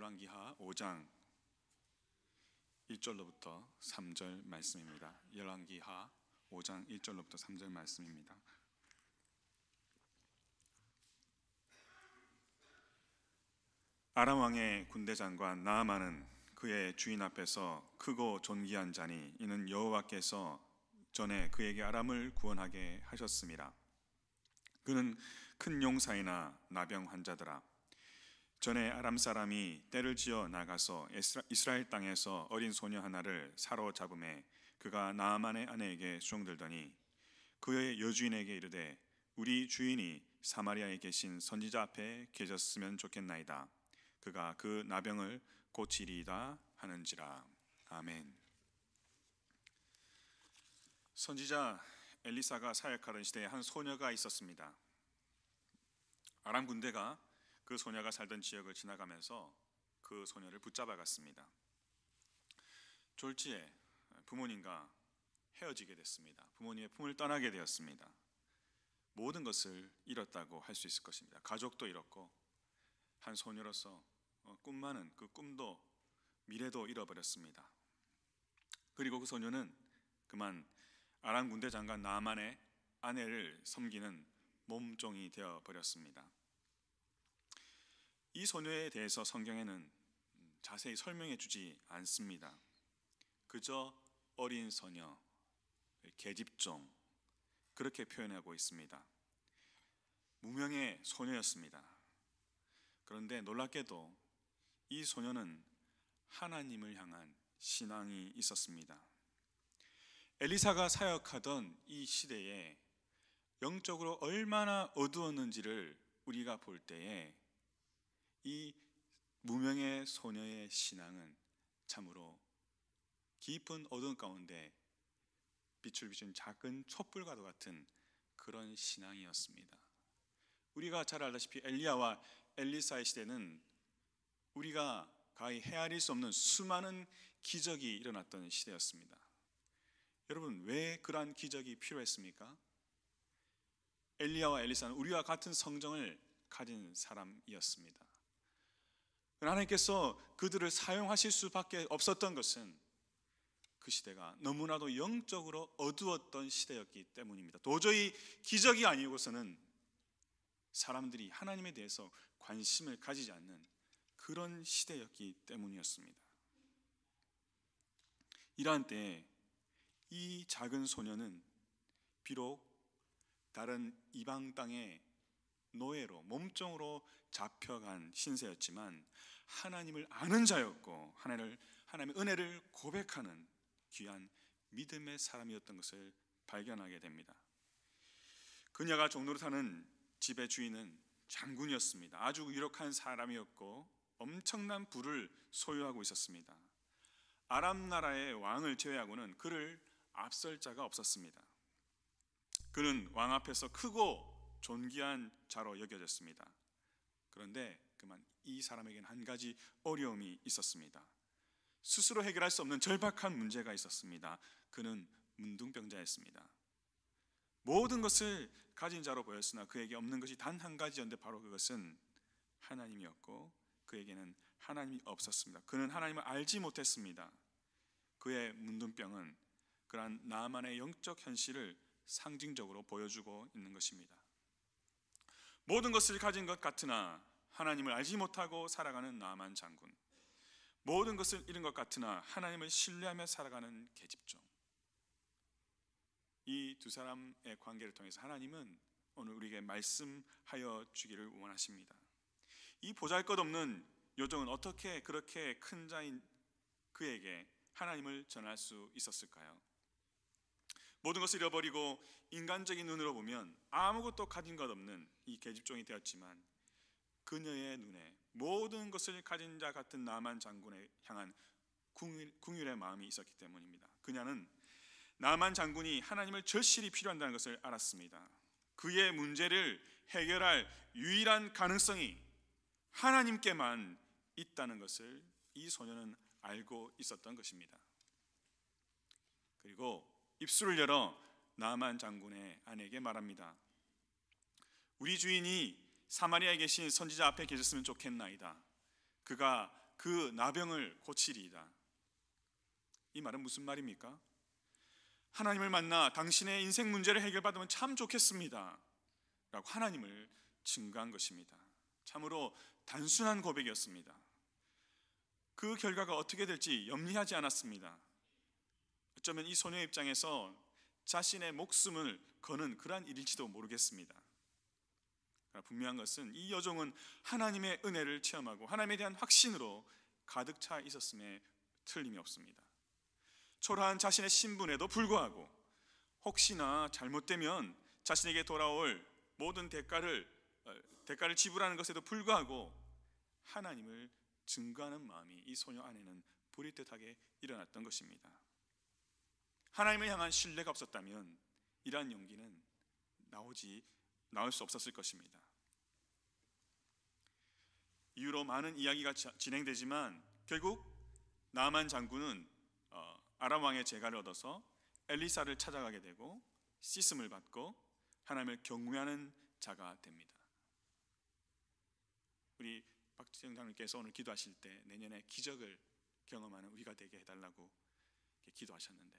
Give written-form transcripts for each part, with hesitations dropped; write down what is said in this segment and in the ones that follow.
열왕기하 5장 1절로부터 3절 말씀입니다. 열왕기하 5장 1절로부터 3절 말씀입니다. 아람 왕의 군대 장관 나아만은 그의 주인 앞에서 크고 존귀한 자니 이는 여호와께서 전에 그에게 아람을 구원하게 하셨음이라. 그는 큰 용사이나 나병 환자더라. 전에 아람 사람이 떼를 지어 나가서 이스라엘 땅에서 어린 소녀 하나를 사로잡음에 그가 나아만의 아내에게 수종들더니 그의 여주인에게 이르되 우리 주인이 사마리아에 계신 선지자 앞에 계셨으면 좋겠나이다. 그가 그 나병을 고치리이다 하는지라. 아멘. 선지자 엘리사가 사역하던 시대에 한 소녀가 있었습니다. 아람 군대가 그 소녀가 살던 지역을 지나가면서 그 소녀를 붙잡아 갔습니다. 졸지에 부모님과 헤어지게 됐습니다. 부모님의 품을 떠나게 되었습니다. 모든 것을 잃었다고 할 수 있을 것입니다. 가족도 잃었고 한 소녀로서 꿈많은 그 꿈도 미래도 잃어버렸습니다. 그리고 그 소녀는 그만 아람 군대 장관 나아만의 아내를 섬기는 몸종이 되어 버렸습니다. 이 소녀에 대해서 성경에는 자세히 설명해 주지 않습니다. 그저 어린 소녀, 계집종 그렇게 표현하고 있습니다. 무명의 소녀였습니다. 그런데 놀랍게도 이 소녀는 하나님을 향한 신앙이 있었습니다. 엘리사가 사역하던 이 시대에 영적으로 얼마나 어두웠는지를 우리가 볼 때에 이 무명의 소녀의 신앙은 참으로 깊은 어두운 가운데 빛을 비춘 작은 촛불과도 같은 그런 신앙이었습니다. 우리가 잘 알다시피 엘리야와 엘리사의 시대는 우리가 가히 헤아릴 수 없는 수많은 기적이 일어났던 시대였습니다. 여러분, 왜 그러한 기적이 필요했습니까? 엘리야와 엘리사는 우리와 같은 성정을 가진 사람이었습니다. 하나님께서 그들을 사용하실 수밖에 없었던 것은 그 시대가 너무나도 영적으로 어두웠던 시대였기 때문입니다. 도저히 기적이 아니고서는 사람들이 하나님에 대해서 관심을 가지지 않는 그런 시대였기 때문이었습니다. 이러한 때에 이 작은 소녀는 비록 다른 이방 땅의 노예로 몸종으로 잡혀간 신세였지만 하나님을 아는 자였고 하나님의 은혜를 고백하는 귀한 믿음의 사람이었던 것을 발견하게 됩니다. 그녀가 종로로 사는 집의 주인은 장군이었습니다. 아주 유력한 사람이었고 엄청난 부를 소유하고 있었습니다. 아람 나라의 왕을 제외하고는 그를 앞설 자가 없었습니다. 그는 왕 앞에서 크고 존귀한 자로 여겨졌습니다. 그런데 그만 이 사람에게는 한 가지 어려움이 있었습니다. 스스로 해결할 수 없는 절박한 문제가 있었습니다. 그는 문둥병자였습니다. 모든 것을 가진 자로 보였으나 그에게 없는 것이 단 한 가지였는데 바로 그것은 하나님이었고 그에게는 하나님이 없었습니다. 그는 하나님을 알지 못했습니다. 그의 문둥병은 그러한 나아만의 영적 현실을 상징적으로 보여주고 있는 것입니다. 모든 것을 가진 것 같으나 하나님을 알지 못하고 살아가는 나아만 장군, 모든 것을 잃은 것 같으나 하나님을 신뢰하며 살아가는 계집종, 이 두 사람의 관계를 통해서 하나님은 오늘 우리에게 말씀하여 주기를 원하십니다. 이 보잘것없는 요정은 어떻게 그렇게 큰 자인 그에게 하나님을 전할 수 있었을까요? 모든 것을 잃어버리고 인간적인 눈으로 보면 아무것도 가진 것 없는 이 계집종이 되었지만 그녀의 눈에 모든 것을 가진 자 같은 나아만 장군에 향한 궁율의 마음이 있었기 때문입니다. 그녀는 나아만 장군이 하나님을 절실히 필요한다는 것을 알았습니다. 그의 문제를 해결할 유일한 가능성이 하나님께만 있다는 것을 이 소녀는 알고 있었던 것입니다. 그리고 입술을 열어 나아만 장군의 아내에게 말합니다. 우리 주인이 사마리아에 계신 선지자 앞에 계셨으면 좋겠나이다. 그가 그 나병을 고치리이다. 이 말은 무슨 말입니까? 하나님을 만나 당신의 인생 문제를 해결받으면 참 좋겠습니다 라고 하나님을 증거한 것입니다. 참으로 단순한 고백이었습니다. 그 결과가 어떻게 될지 염려하지 않았습니다. 어쩌면 이 소녀의 입장에서 자신의 목숨을 거는 그러한 일일지도 모르겠습니다. 분명한 것은 이 여종은 하나님의 은혜를 체험하고 하나님에 대한 확신으로 가득 차 있었음에 틀림이 없습니다. 초라한 자신의 신분에도 불구하고 혹시나 잘못되면 자신에게 돌아올 모든 대가를 지불하는 것에도 불구하고 하나님을 증거하는 마음이 이 소녀 안에는 뿌리뜻하게 일어났던 것입니다. 하나님을 향한 신뢰가 없었다면 이러한 용기는 나올 수 없었을 것입니다. 이후로 많은 이야기가 진행되지만 결국 나만 장군은 아람 왕의 재가를 얻어서 엘리사를 찾아가게 되고 씻음을 받고 하나님을 경외하는 자가 됩니다. 우리 박지영 장님께서 오늘 기도하실 때 내년에 기적을 경험하는 우리가 되게 해달라고 기도하셨는데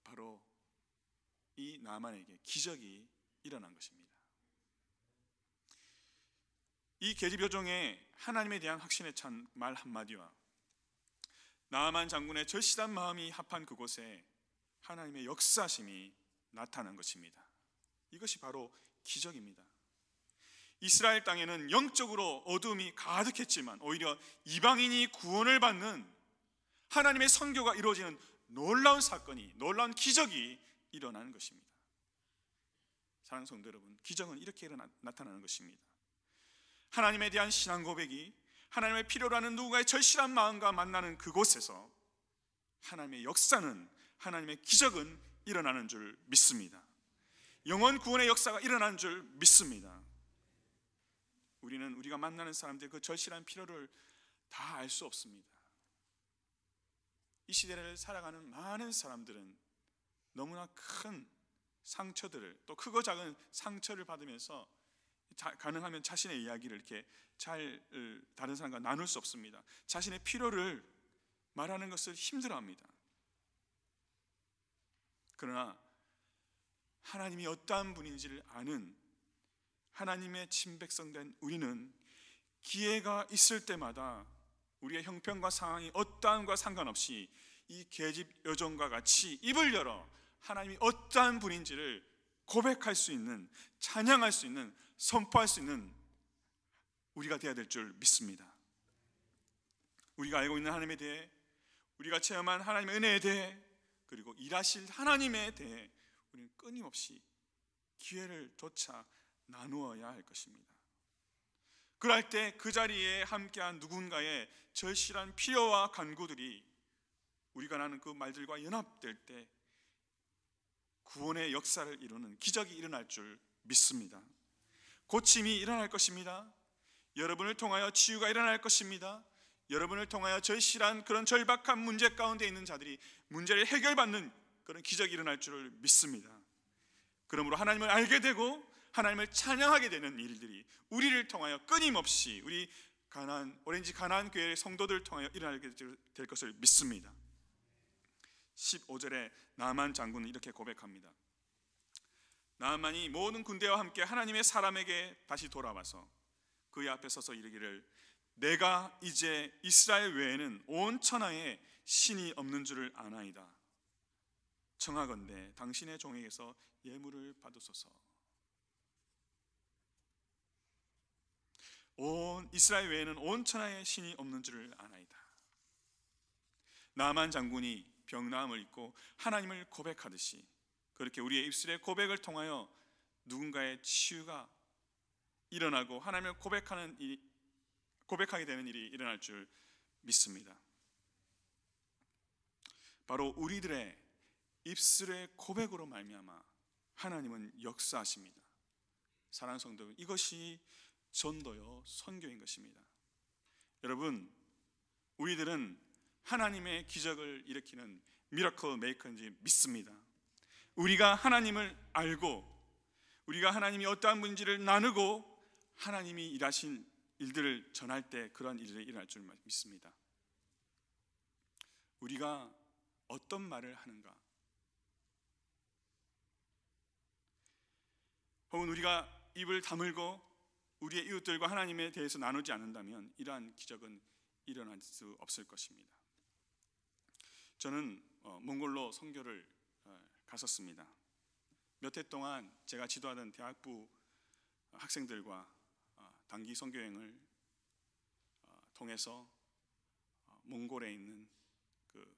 바로 이 나만에게 기적이 일어난 것입니다. 이 계집 여종의 하나님에 대한 확신에 찬 말 한마디와 나만 장군의 절실한 마음이 합한 그곳에 하나님의 역사심이 나타난 것입니다. 이것이 바로 기적입니다. 이스라엘 땅에는 영적으로 어둠이 가득했지만 오히려 이방인이 구원을 받는 하나님의 선교가 이루어지는 놀라운 사건이, 놀라운 기적이 일어나는 것입니다. 사랑하는 성도 여러분, 기적은 이렇게 나타나는 것입니다. 하나님에 대한 신앙 고백이 하나님의 필요로 하는 누군가의 절실한 마음과 만나는 그곳에서 하나님의 역사는, 하나님의 기적은 일어나는 줄 믿습니다. 영원 구원의 역사가 일어나는 줄 믿습니다. 우리는 우리가 만나는 사람들의 그 절실한 필요를 다 알 수 없습니다. 이 시대를 살아가는 많은 사람들은 너무나 큰 상처들을, 또 크고 작은 상처를 받으면서 가능하면 자신의 이야기를 이렇게 잘 다른 사람과 나눌 수 없습니다. 자신의 필요를 말하는 것을 힘들어합니다. 그러나 하나님이 어떠한 분인지를 아는 하나님의 친백성된 우리는 기회가 있을 때마다 우리의 형편과 상황이 어떠함과 상관없이 이 계집 여종과 같이 입을 열어 하나님이 어떠한 분인지를 고백할 수 있는, 찬양할 수 있는, 선포할 수 있는 우리가 되어야 될 줄 믿습니다. 우리가 알고 있는 하나님에 대해, 우리가 체험한 하나님의 은혜에 대해, 그리고 일하실 하나님에 대해 우리는 끊임없이 기회를 조차 나누어야 할 것입니다. 그럴 때 그 자리에 함께한 누군가의 절실한 필요와 간구들이 우리가 나눈 그 말들과 연합될 때 구원의 역사를 이루는 기적이 일어날 줄 믿습니다. 고침이 일어날 것입니다. 여러분을 통하여 치유가 일어날 것입니다. 여러분을 통하여 절실한 그런 절박한 문제 가운데 있는 자들이 문제를 해결받는 그런 기적이 일어날 줄 믿습니다. 그러므로 하나님을 알게 되고 하나님을 찬양하게 되는 일들이 우리를 통하여 끊임없이 우리 오렌지 가나안 교회의 성도들을 통하여 일어나게 될 것을 믿습니다. 15절에 나만 장군은 이렇게 고백합니다. 나만이 모든 군대와 함께 하나님의 사람에게 다시 돌아와서 그의 앞에 서서 이르기를 내가 이제 이스라엘 외에는 온 천하에 신이 없는 줄을 아나이다. 청하건대 당신의 종에게서 예물을 받으소서. 온 이스라엘 외에는 온 천하에 신이 없는 줄을 아나이다. 나만 장군이 병나음을 입고 하나님을 고백하듯이 그렇게 우리의 입술의 고백을 통하여 누군가의 치유가 일어나고 하나님을 고백하게 되는 일이 일어날 줄 믿습니다. 바로 우리들의 입술의 고백으로 말미암아 하나님은 역사하십니다. 사랑하는 성도 여러분, 이것이 전도요 선교인 것입니다. 여러분, 우리들은 하나님의 기적을 일으키는 미라클 메이커인지 믿습니다. 우리가 하나님을 알고 우리가 하나님이 어떠한 분인지를 나누고 하나님이 일하신 일들을 전할 때 그런 일들이 일어날 줄 믿습니다. 우리가 어떤 말을 하는가, 혹은 우리가 입을 다물고 우리의 이웃들과 하나님에 대해서 나누지 않는다면 이러한 기적은 일어날 수 없을 것입니다. 저는 몽골로 선교를 갔었습니다. 몇 해 동안 제가 지도하던 대학부 학생들과 단기 선교여행을 통해서 몽골에 있는 그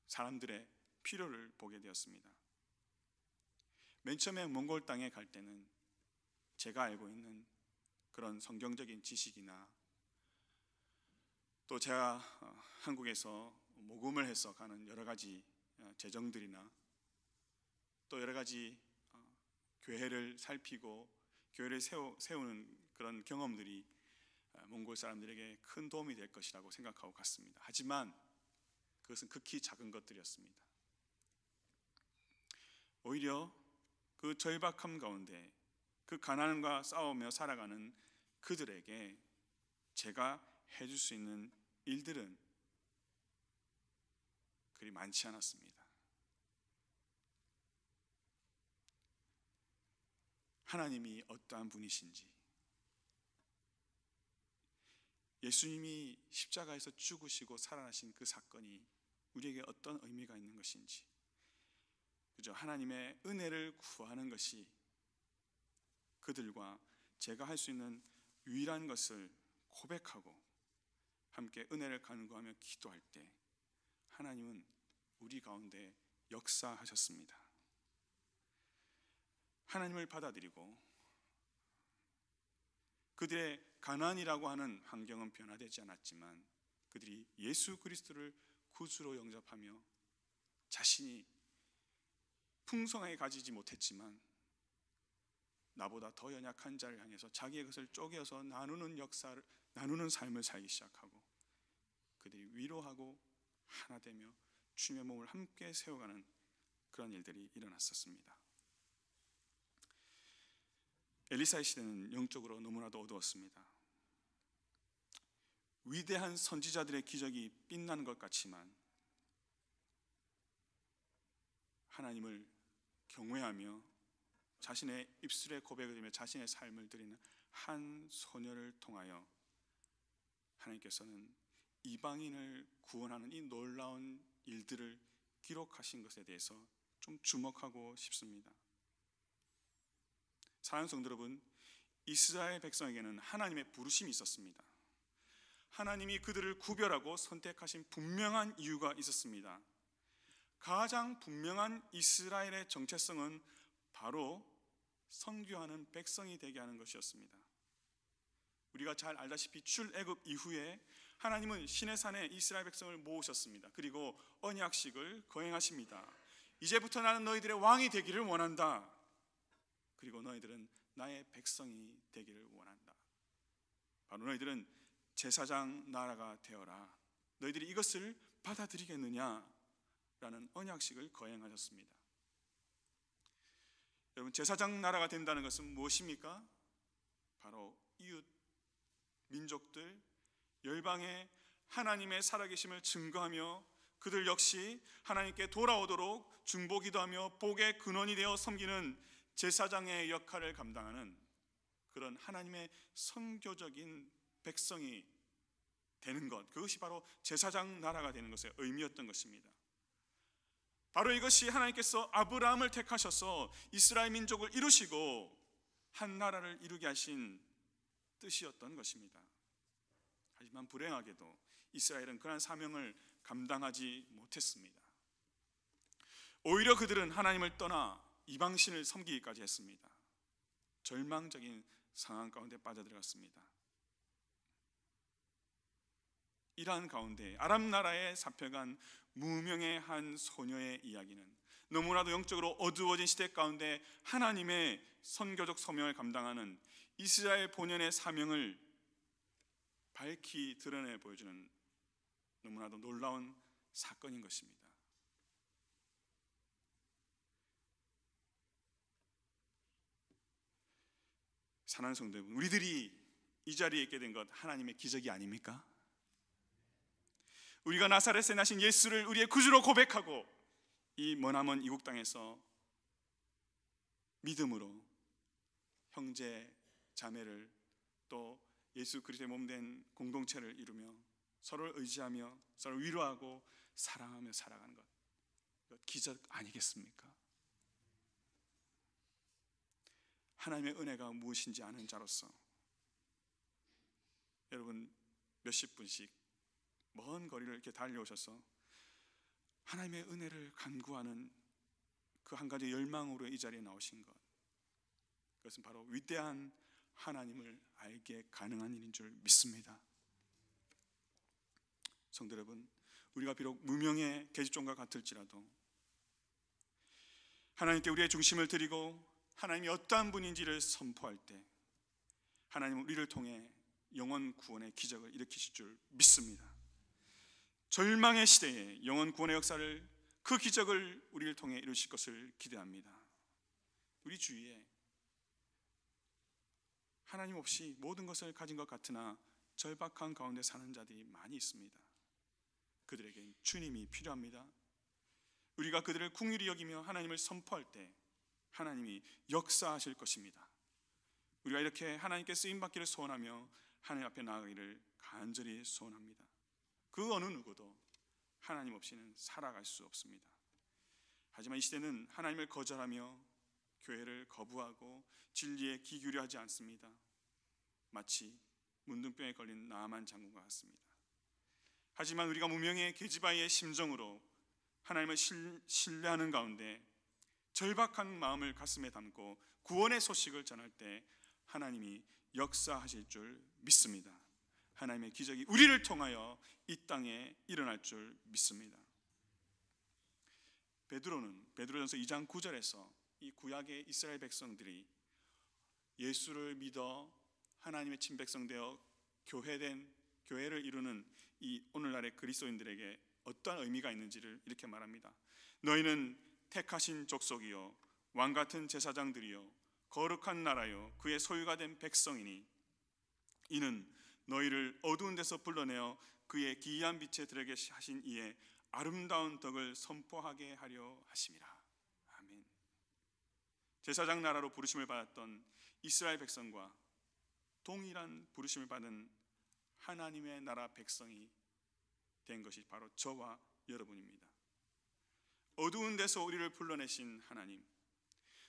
사람들의 필요를 보게 되었습니다. 맨 처음에 몽골 땅에 갈 때는 제가 알고 있는 그런 성경적인 지식이나 또 제가 한국에서 모금을 해서 가는 여러 가지 재정들이나 또 여러 가지 교회를 살피고 교회를 세우는 그런 경험들이 몽골 사람들에게 큰 도움이 될 것이라고 생각하고 갔습니다. 하지만 그것은 극히 작은 것들이었습니다. 오히려 그 절박함 가운데 그 가난과 싸우며 살아가는 그들에게 제가 해줄 수 있는 일들은 그리 많지 않았습니다. 하나님이 어떠한 분이신지, 예수님이 십자가에서 죽으시고 살아나신 그 사건이 우리에게 어떤 의미가 있는 것인지, 그저 하나님의 은혜를 구하는 것이 그들과 제가 할 수 있는 유일한 것을 고백하고 함께 은혜를 간구하며 기도할 때 하나님은 우리 가운데 역사하셨습니다. 하나님을 받아들이고 그들의 가난이라고 하는 환경은 변화되지 않았지만 그들이 예수 그리스도를 구주로 영접하며 자신이 풍성하게 가지지 못했지만 나보다 더 연약한 자를 향해서 자기의 것을 쪼개어서 나누는 삶을 살기 시작하고 그들이 위로하고 하나 되며 주님의 몸을 함께 세워가는 그런 일들이 일어났었습니다. 엘리사의 시대는 영적으로 너무나도 어두웠습니다. 위대한 선지자들의 기적이 빛나는 것 같지만 하나님을 경외하며 자신의 입술에 고백을 드리며 자신의 삶을 드리는 한 소녀를 통하여 하나님께서는 이방인을 구원하는 이 놀라운 일들을 기록하신 것에 대해서 좀 주목하고 싶습니다. 사랑하는 성도 여러분, 이스라엘 백성에게는 하나님의 부르심이 있었습니다. 하나님이 그들을 구별하고 선택하신 분명한 이유가 있었습니다. 가장 분명한 이스라엘의 정체성은 바로 선교하는 백성이 되게 하는 것이었습니다. 우리가 잘 알다시피 출애굽 이후에 하나님은 시내산에 이스라엘 백성을 모으셨습니다. 그리고 언약식을 거행하십니다. 이제부터 나는 너희들의 왕이 되기를 원한다. 그리고 너희들은 나의 백성이 되기를 원한다. 바로 너희들은 제사장 나라가 되어라. 너희들이 이것을 받아들이겠느냐? 라는 언약식을 거행하셨습니다. 여러분, 제사장 나라가 된다는 것은 무엇입니까? 바로 이웃 민족들 열방에 하나님의 살아계심을 증거하며 그들 역시 하나님께 돌아오도록 중보기도하며 복의 근원이 되어 섬기는 제사장의 역할을 감당하는 그런 하나님의 선교적인 백성이 되는 것, 그것이 바로 제사장 나라가 되는 것의 의미였던 것입니다. 바로 이것이 하나님께서 아브라함을 택하셔서 이스라엘 민족을 이루시고 한 나라를 이루게 하신 뜻이었던 것입니다. 하지만 불행하게도 이스라엘은 그런 사명을 감당하지 못했습니다. 오히려 그들은 하나님을 떠나 이방신을 섬기기까지 했습니다. 절망적인 상황 가운데 빠져들어갔습니다. 이러한 가운데 아람 나라에 잡혀간 무명의 한 소녀의 이야기는 너무나도 영적으로 어두워진 시대 가운데 하나님의 선교적 소명을 감당하는 이스라엘 본연의 사명을 밝히 드러내 보여주는 너무나도 놀라운 사건인 것입니다. 사랑하는 성도 여러분, 우리들이 이 자리에 있게 된 것 하나님의 기적이 아닙니까? 우리가 나사렛에 나신 예수를 우리의 구주로 고백하고 이 머나먼 이국 땅에서 믿음으로 형제 자매를 또 예수 그리스도의 몸된 공동체를 이루며 서로를 의지하며 서로를 위로하고 사랑하며 살아가는 것, 이것 기적 아니겠습니까? 하나님의 은혜가 무엇인지 아는 자로서 여러분 몇십 분씩 먼 거리를 이렇게 달려오셔서 하나님의 은혜를 간구하는 그 한 가지 열망으로 이 자리에 나오신 것, 그것은 바로 위대한 하나님을 알게 가능한 일인 줄 믿습니다. 성도 여러분, 우리가 비록 무명의 계집종과 같을지라도 하나님께 우리의 중심을 드리고 하나님이 어떠한 분인지를 선포할 때 하나님은 우리를 통해 영원 구원의 기적을 일으키실 줄 믿습니다. 절망의 시대에 영원 구원의 역사를, 그 기적을 우리를 통해 이루실 것을 기대합니다. 우리 주위에 하나님 없이 모든 것을 가진 것 같으나 절박한 가운데 사는 자들이 많이 있습니다. 그들에겐 주님이 필요합니다. 우리가 그들을 긍휼히 여기며 하나님을 선포할 때 하나님이 역사하실 것입니다. 우리가 이렇게 하나님께 쓰임받기를 소원하며 하나님 앞에 나아가기를 간절히 소원합니다. 그 어느 누구도 하나님 없이는 살아갈 수 없습니다. 하지만 이 시대는 하나님을 거절하며 교회를 거부하고 진리에 귀 기울여 하지 않습니다. 마치 문둥병에 걸린 나아만 장군과 같습니다. 하지만 우리가 무명의 계집아이의 심정으로 하나님을 신뢰하는 가운데 절박한 마음을 가슴에 담고 구원의 소식을 전할 때 하나님이 역사하실 줄 믿습니다. 하나님의 기적이 우리를 통하여 이 땅에 일어날 줄 믿습니다. 베드로전서 2장 9절에서 이 구약의 이스라엘 백성들이 예수를 믿어 하나님의 친백성 되어 교회를 이루는 이 오늘날의 그리스도인들에게 어떠한 의미가 있는지를 이렇게 말합니다. 너희는 택하신 족속이요 왕같은 제사장들이요 거룩한 나라요 그의 소유가 된 백성이니 이는 너희를 어두운 데서 불러내어 그의 기이한 빛에 들어게 하신 이의 아름다운 덕을 선포하게 하려 하심이라. 아멘. 제사장 나라로 부르심을 받았던 이스라엘 백성과 동일한 부르심을 받은 하나님의 나라 백성이 된 것이 바로 저와 여러분입니다. 어두운 데서 우리를 불러내신 하나님,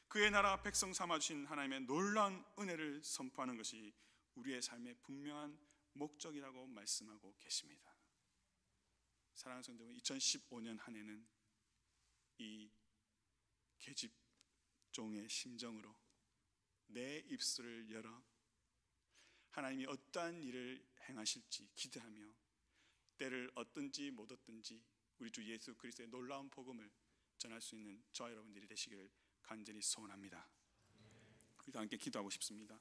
그의 나라 백성 삼아주신 하나님의 놀라운 은혜를 선포하는 것이 우리의 삶의 분명한 목적이라고 말씀하고 계십니다. 사랑하는 성도 여러분, 2015년 한 해는 이 계집종의 심정으로 내 입술을 열어 하나님이 어떠한 일을 행하실지 기대하며 때를 얻든지 못 얻든지 우리 주 예수 그리스도의 놀라운 복음을 전할 수 있는 저와 여러분들이 되시기를 간절히 소원합니다. 우리도 함께 기도하고 싶습니다.